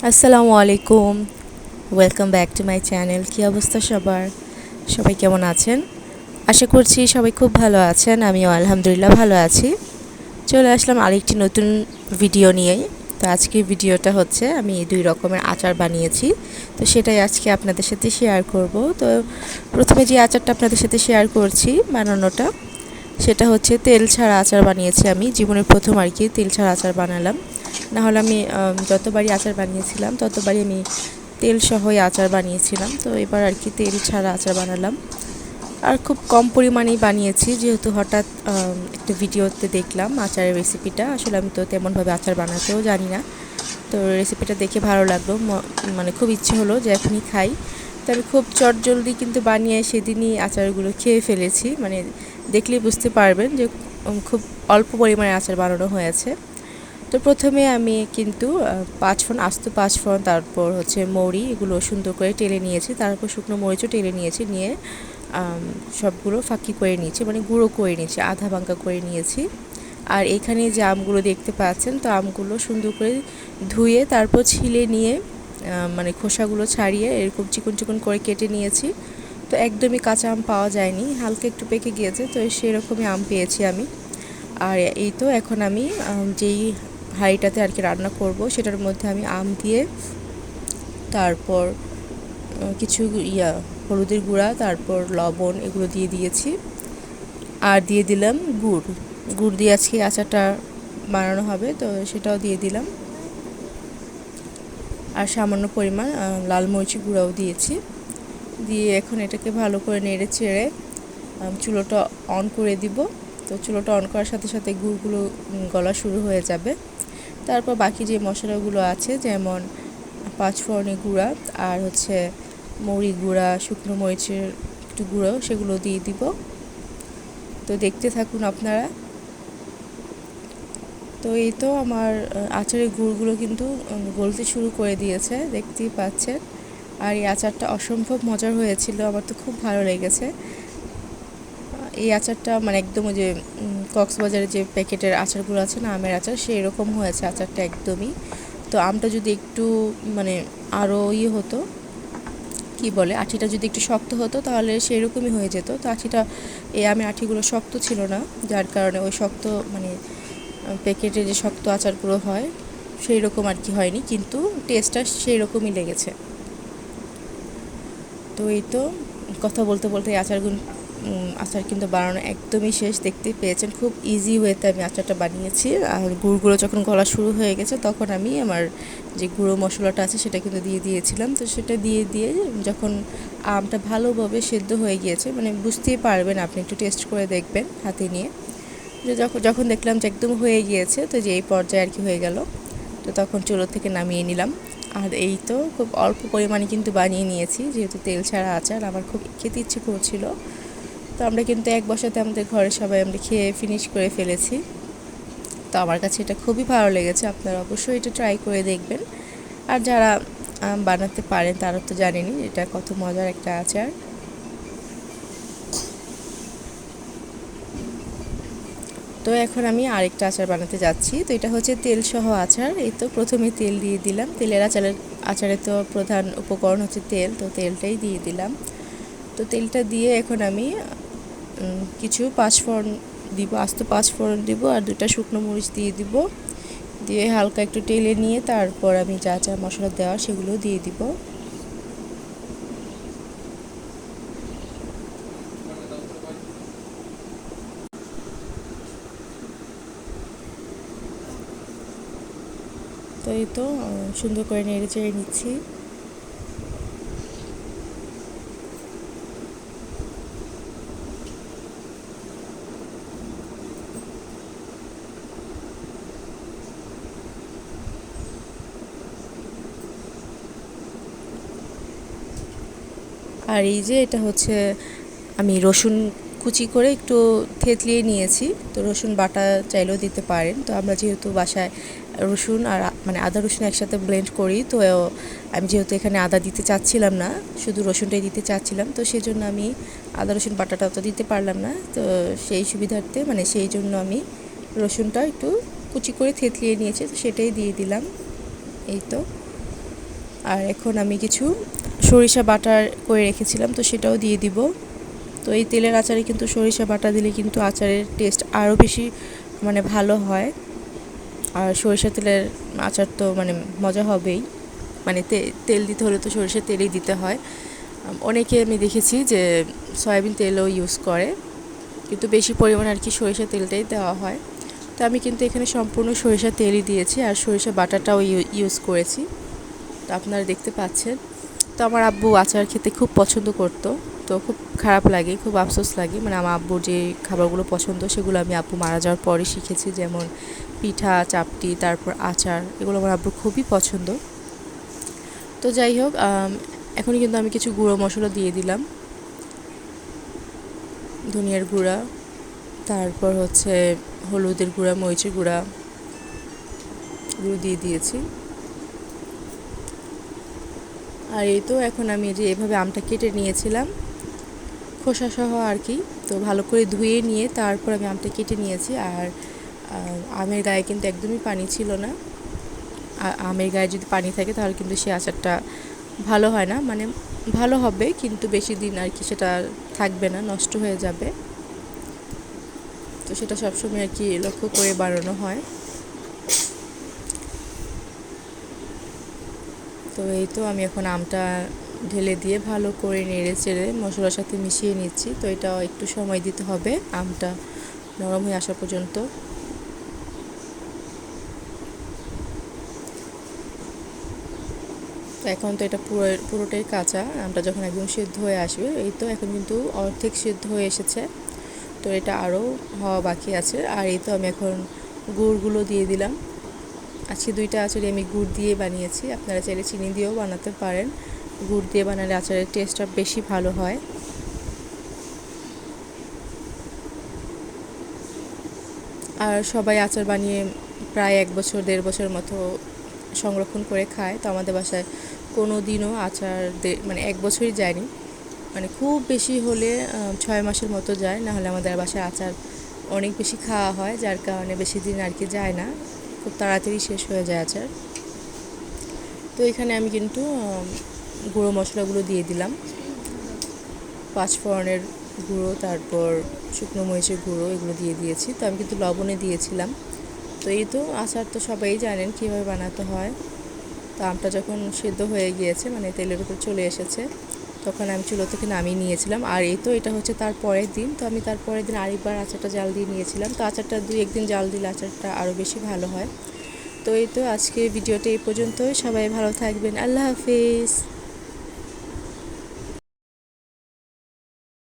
আসসালামু আলাইকুম। Welcome back to my channel. কী অবস্থা সবার? সবাই কেমন আছেন? আশা করছি সবাই খুব ভালো আছেন। আমিও আলহামদুলিল্লাহ ভালো আছি। চলে আসলাম আরেকটি নতুন ভিডিও নিয়েই। তো আজকের ভিডিওটা হচ্ছে আমি 2 রকমের আচার বানিয়েছি। তো সেটাই আজকে আপনাদের সাথে শেয়ার করব। তো প্রথমে যে আচারটা আপনাদের সাথে শেয়ার করছি বানানোটা, সেটা হচ্ছে তেল ছাড়া আচার বানিয়েছি আমি। জীবনের প্রথম আর কি তেল ছাড়া আচার বানালাম। নাহলে আমি যতবারই আচার বানিয়েছিলাম ততবারই আমি তেল সহই আচার বানিয়েছিলাম। তো এবার আর কি তেল ছাড়া আচার বানালাম। আর খুব কম পরিমাণেই বানিয়েছি, যেহেতু হঠাৎ একটা ভিডিওতে দেখলাম আচারের রেসিপিটা। আসলে আমি তো তেমনভাবে আচার বানাতেও জানি না। তো রেসিপিটা দেখে ভালো লাগলো, মানে খুব ইচ্ছে হলো যে এখনই খাই। তো আমি খুব চটজলদি কিন্তু বানিয়ে সেদিনই আচারগুলো খেয়ে ফেলেছি। মানে দেখলেই বুঝতে পারবেন যে খুব অল্প পরিমাণে আচার বানানো হয়েছে। তো প্রথমে আমি কিন্তু পাঁচফোড়ন, আস্ত পাঁচফোড়ন, তারপর হচ্ছে মৌরি, এগুলো সুন্দর করে টেলে নিয়েছি। তারপর শুকনো মরিচও টেলে নিয়েছি, নিয়ে সবগুলো ফাঁকি করে নিয়েছি, মানে গুঁড়ো করে নিয়েছি, আধা ভাঙ্গা করে নিয়েছি। আর এখানে যে আমগুলো দেখতে পাচ্ছেন, তো আমগুলো সুন্দর করে ধুয়ে তারপর ছিলে নিয়ে মানে খোসাগুলো ছাড়িয়ে এরকম চিকন চিকন করে কেটে নিয়েছি। তো একদমই কাঁচা আম পাওয়া যায়নি, হালকা একটু পেকে গিয়েছে, তো সেরকমই আম পেয়েছি আমি। আর এই তো এখন আমি যেই হাঁড়িটাতে আর কি রান্না করব সেটার মধ্যে আমি আম দিয়ে, তারপর কিছু হলুদের গুঁড়া, তারপর লবণ, এগুলো দিয়ে দিয়েছি। আর দিয়ে দিলাম গুড়। গুড় দিয়ে আজকে আচারটা বানানো হবে, তো সেটাও দিয়ে দিলাম। আর সামান্য পরিমাণ লাল মরিচ গুঁড়াও দিয়েছি। দিয়ে এখন এটাকে ভালো করে নেড়ে চেড়ে চুলোটা অন করে দিব। তো চুলোটা অন করার সাথে সাথে গুড়গুলো গলা শুরু হয়ে যাবে। তারপর বাকি যে মশলাগুলো আছে, যেমন পাঁচফোড়নের গুঁড়া, আর হচ্ছে মৌরি গুঁড়া, শুকনো মরিচের একটু গুঁড়ো, সেগুলো দিয়ে দিব। তো দেখতে থাকুন আপনারা। তো এই তো আমার আচারের গুড়গুলো কিন্তু গলতে শুরু করে দিয়েছে, দেখতেই পাচ্ছেন। আর এই আচারটা অসম্ভব মজার হয়েছিল, আমার তো খুব ভালো লেগেছে। এই আচারটা মানে একদম ওই যে কক্সবাজারের যে প্যাকেটের আচারগুলো আছে না, আমের আচার, সেই রকম হয়েছে আচারটা একদমই। তো আমটা যদি একটু মানে আরও হতো, কি বলে, আঠিটা যদি একটু শক্ত হতো তাহলে সেরকমই হয়ে যেত। তো এই আমের আঠিগুলো শক্ত ছিল না, যার কারণে ওই শক্ত মানে প্যাকেটে যে শক্ত আচারগুলো হয় সেই রকম আর কি হয়নি, কিন্তু টেস্টটা সেই রকমই লেগেছে। তো এই তো কথা বলতে বলতে আচার কিন্তু বানানো একদমই শেষ। দেখতে পেয়েছেন খুব ইজি ওয়েতে আমি আচারটা বানিয়েছি। আর গুড়গুলো যখন গলা শুরু হয়ে গেছে তখন আমি আমার যে গুঁড়ো মশলাটা আছে সেটা কিন্তু দিয়ে দিয়েছিলাম। তো সেটা দিয়ে যখন আমটা ভালোভাবে সেদ্ধ হয়ে গিয়েছে, মানে বুঝতেই পারবেন, আপনি একটু টেস্ট করে দেখবেন হাতে নিয়ে, যে যখন দেখলাম যে একদম হয়ে গিয়েছে, তো যে এই পর্যায়ে আর কি হয়ে গেল, তো তখন চুলো থেকে নামিয়ে নিলাম। আর এই তো খুব অল্প পরিমাণে কিন্তু বানিয়ে নিয়েছি, যেহেতু তেল ছাড়া আচার আমার খুব খেতে ইচ্ছে করছিল। তো আমরা কিন্তু এক বসাতে আমাদের ঘরে সবাই আমরা খেয়ে ফিনিশ করে ফেলেছি। তো আমার কাছে এটা খুবই ভালো লেগেছে, আপনারা অবশ্যই এটা ট্রাই করে দেখবেন। আর যারা বানাতে পারেন তারা তো জানেনই এটা কত মজার একটা আচার। তো এখন আমি আরেকটা আচার বানাতে যাচ্ছি। তো এটা হচ্ছে তেল সহ আচার। এই তো প্রথমে তেল দিয়ে দিলাম। তেলের আচারে তো প্রধান উপকরণ হচ্ছে তেল, তো তেলটাই দিয়ে দিলাম। তো তেলটা দিয়ে এখন আমি কিছু পাঁচফোড়ন দিব, আস্ত পাঁচফোড়ন দিব, আর 2টা শুকনো মরিচ দিয়ে দিব। দিয়ে হালকা একটু টেলে নিয়ে তারপর আমি যা যা মশলা দেওয়ার সেগুলো দিয়ে দিব। তো এই তো সুন্দর করে নেড়ে চেড়ে নিচ্ছি। আর এই যে এটা হচ্ছে আমি রসুন কুচি করে একটু থেতলিয়ে নিয়েছি। তো রসুন বাটা চাইলেও দিতে পারেন। তো আমরা যেহেতু বাসায় রসুন আর মানে আদা রসুন একসাথে ব্লেন্ড করি, তো আমি যেহেতু এখানে আদা দিতে চাচ্ছিলাম না, শুধু রসুনটাই দিতে চাচ্ছিলাম, তো সেজন্য আমি আদা রসুন বাটাটা তো দিতে পারলাম না। তো সেই সুবিধার্থে মানে সেই জন্য আমি রসুনটা একটু কুচি করে থেতলিয়ে নিয়েছি, তো সেটাই দিয়ে দিলাম। এই তো আর এখন আমি কিছু সরিষা বাটার করে রেখেছিলাম, তো সেটাও দিয়ে দিব। তো এই তেলের আচারে কিন্তু সরিষা বাটা দিলে কিন্তু আচারের টেস্ট আরও বেশি মানে ভালো হয়। আর সরিষা তেলের আচার তো মানে মজা হবেই, মানে তেল দিতে হলে তো সরিষার তেলই দিতে হয়। অনেকে আমি দেখেছি যে সয়াবিন তেলও ইউজ করে, কিন্তু বেশি পরিমাণে আর কি সরিষা তেলটাই দেওয়া হয়। তো আমি কিন্তু এখানে সম্পূর্ণ সরিষা তেলই দিয়েছি আর সরিষা বাটাটাও ইউজ করেছি, তো আপনারা দেখতে পাচ্ছেন। তো আমার আব্বু আচার খেতে খুব পছন্দ করতো, তো খুব খারাপ লাগে, খুব আফসোস লাগে, মানে আমার আব্বুর যে খাবারগুলো পছন্দ সেগুলো আমি আব্বু মারা যাওয়ার পরে শিখেছি, যেমন পিঠা, চাপটি, তারপর আচার, এগুলো আমার আব্বুর খুবই পছন্দ। তো যাই হোক, এখন কিন্তু আমি কিছু গুঁড়ো মশলা দিয়ে দিলাম, ধনিয়ার গুঁড়া, তারপর হচ্ছে হলুদের গুঁড়া, মরিচের গুঁড়া, এগুলো দিয়ে দিয়েছি। আর এই তো এখন আমি যে এভাবে আমটা কেটে নিয়েছিলাম খোসা সহ আর কি, তো ভালো করে ধুয়ে নিয়ে তারপর আমি আমটা কেটে নিয়েছি। আর আমের গায়ে কিন্তু একদমই পানি ছিল না। আমের গায়ে যদি পানি থাকে তাহলে কিন্তু সে আচারটা ভালো হয় না, মানে ভালো হবে কিন্তু বেশি দিন আর কি সেটা থাকবে না, নষ্ট হয়ে যাবে। তো সেটা সবসময় আর কি লক্ষ্য করে বানানো হয়। তো এই তো আমি এখন আমটা ঢেলে দিয়ে ভালো করে নেড়ে চেড়ে মশলার সাথে মিশিয়ে নিচ্ছি। তো এটা একটু সময় দিতে হবে আমটা নরম হয়ে আসা পর্যন্ত। তো এখন তো এটা পুরোটাই কাঁচা, আমটা যখন একদম সিদ্ধ হয়ে আসবে, এই তো এখন কিন্তু অর্ধেক সিদ্ধ হয়ে এসেছে। তো এটা আরও হওয়া বাকি আছে। আর এই তো আমি এখন গুড়গুলো দিয়ে দিলাম। আজকে 2টা আচারই আমি গুড় দিয়ে বানিয়েছি, আপনারা চাইলে চিনি দিয়েও বানাতে পারেন। গুড় দিয়ে বানালে আচারের টেস্টটা বেশি ভালো হয়। আর সবাই আচার বানিয়ে প্রায় 1 বছর 1.5 বছরের মতো সংরক্ষণ করে খায়। তো আমাদের বাসায় কোনো দিনও আচার মানে 1 বছরই যায়নি, মানে খুব বেশি হলে 6 মাসের মতো যায়, নাহলে আমাদের বাসায় আচার অনেক বেশি খাওয়া হয়, যার কারণে বেশি দিন আর কি যায় না, খুব তাড়াতাড়ি শেষ হয়ে যায় আচার। তো এখানে আমি কিন্তু গুঁড়ো মশলাগুলো দিয়ে দিলাম, 5 ফোড়নের গুঁড়ো, তারপর শুকনো মরিচের গুঁড়ো, এগুলো দিয়ে দিয়েছি। তো আমি কিন্তু লবণে দিয়েছিলাম। তো এই তো আচার তো সবাই জানেন কীভাবে বানাতে হয়। তো আমটা যখন সিদ্ধ হয়ে গিয়েছে, মানে তেলের উপর চলে এসেছে, তখন আমি চুলো থেকে নামিয়ে নিয়েছিলাম। আর এই তো এটা হচ্ছে তার পরের দিন, তো আমি তার পরের দিন আরেকবার আচারটা জাল দিয়ে নিয়েছিলাম। তো আচারটা 2-1 দিন জাল দিলে আচারটা আরও বেশি ভালো হয়। তো এই তো আজকে ভিডিওটা এই পর্যন্তই। সবাই ভালো থাকবেন। আল্লাহ হাফিজ।